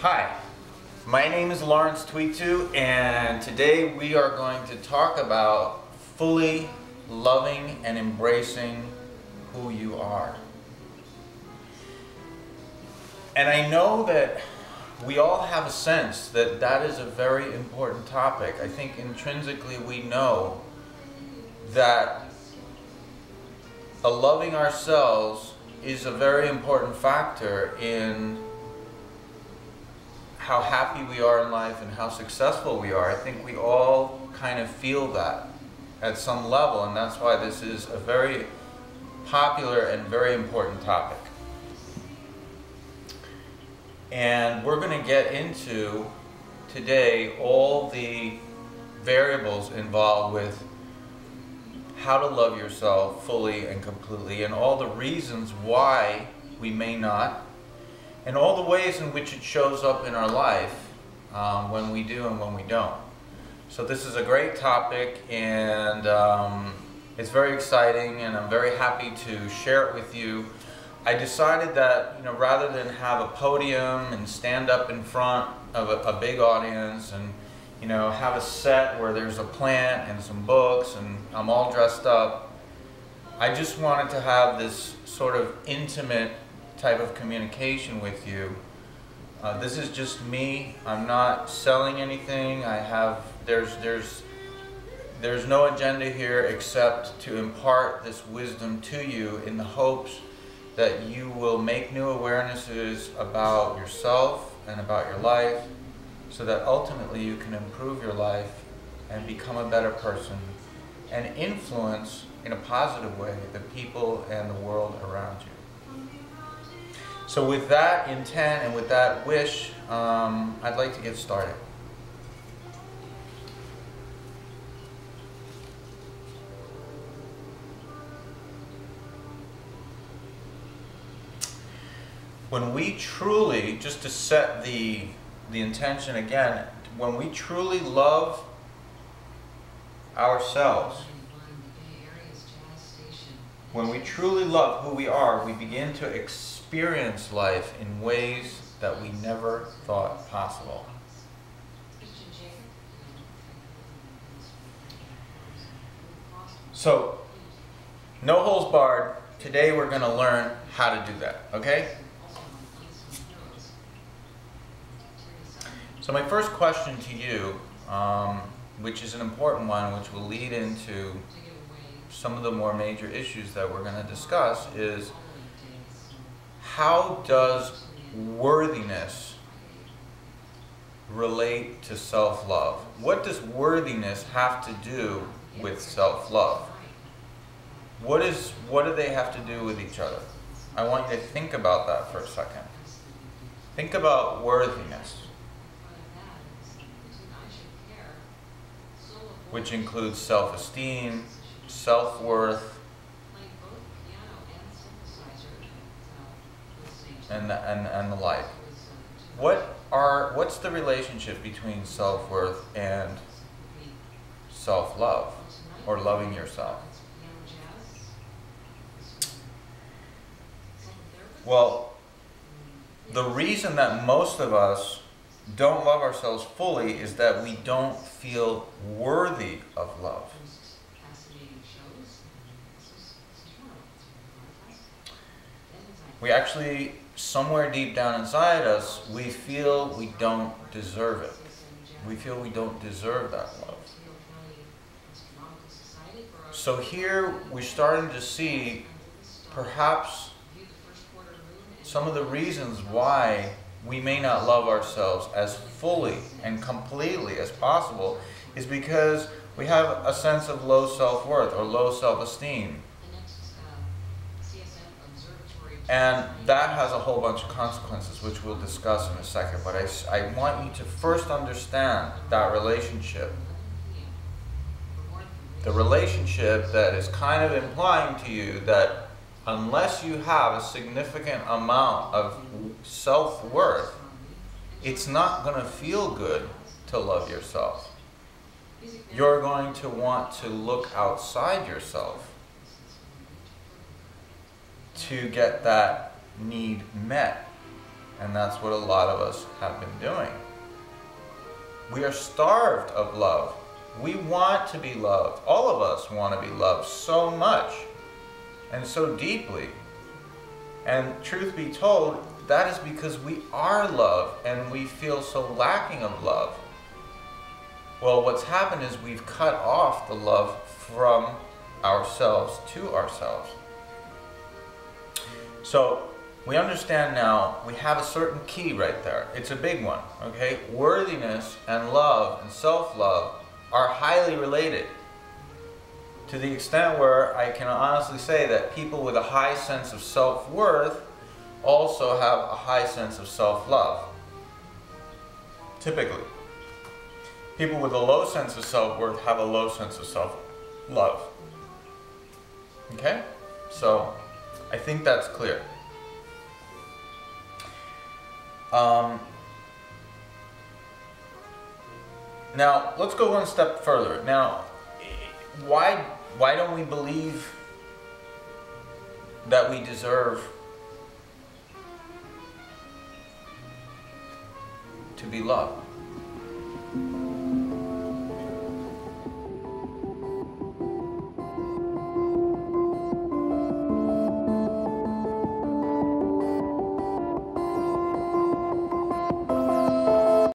Hi, my name is Lawrence Tweetu, and today we are going to talk about fully loving and embracing who you are. And I know that we all have a sense that that is a very important topic. I think intrinsically we know that loving ourselves is a very important factor in how happy we are in life and how successful we are. I think we all kind of feel that at some level, and that's why this is a very popular and very important topic. And we're going to get into today all the variables involved with how to love yourself fully and completely, and all the reasons why we may not, and all the ways in which it shows up in our life when we do and when we don't. So this is a great topic, and it's very exciting, and I'm very happy to share it with you. I decided that, rather than have a podium and stand up in front of a big audience and have a set where there's a plant and some books and I'm all dressed up, I just wanted to have this sort of intimate type of communication with you. This is just me. I'm not selling anything. There's no agenda here except to impart this wisdom to you in the hopes that you will make new awarenesses about yourself and about your life, so that ultimately you can improve your life and become a better person and influence in a positive way the people and the world around you. So with that intent and with that wish, I'd like to get started. When we truly, just to set the intention again, when we truly love ourselves, when we truly love who we are, we begin to experience life in ways that we never thought possible. So, no holds barred, today we're going to learn how to do that, okay? So my first question to you, which is an important one, which will lead into some of the more major issues that we're going to discuss, is how does worthiness relate to self-love? What does worthiness have to do with self-love? What do they have to do with each other? I want you to think about that for a second. Think about worthiness, which includes self-esteem, self-worth, and the like. What's the relationship between self-worth and self-love, or loving yourself? Well, the reason that most of us don't love ourselves fully is that we don't feel worthy of love. We actually, somewhere deep down inside us, we feel we don't deserve it. We feel we don't deserve that love. So here we're starting to see perhaps some of the reasons why we may not love ourselves as fully and completely as possible is because we have a sense of low self-worth or low self-esteem. And that has a whole bunch of consequences, which we'll discuss in a second. But I want you to first understand that relationship. The relationship that is kind of implying to you that unless you have a significant amount of self-worth, it's not going to feel good to love yourself. You're going to want to look outside yourself to get that need met. And that's what a lot of us have been doing. We are starved of love. We want to be loved. All of us want to be loved so much and so deeply. And truth be told, that is because we are love and we feel so lacking of love. Well, what's happened is we've cut off the love from ourselves to ourselves. So we understand now, we have a certain key right there. It's a big one, okay? Worthiness and love and self-love are highly related, to the extent where I can honestly say that people with a high sense of self-worth also have a high sense of self-love. Typically. People with a low sense of self-worth have a low sense of self-love. Okay? So, I think that's clear. Now, let's go one step further. Now, why don't we believe that we deserve to be loved?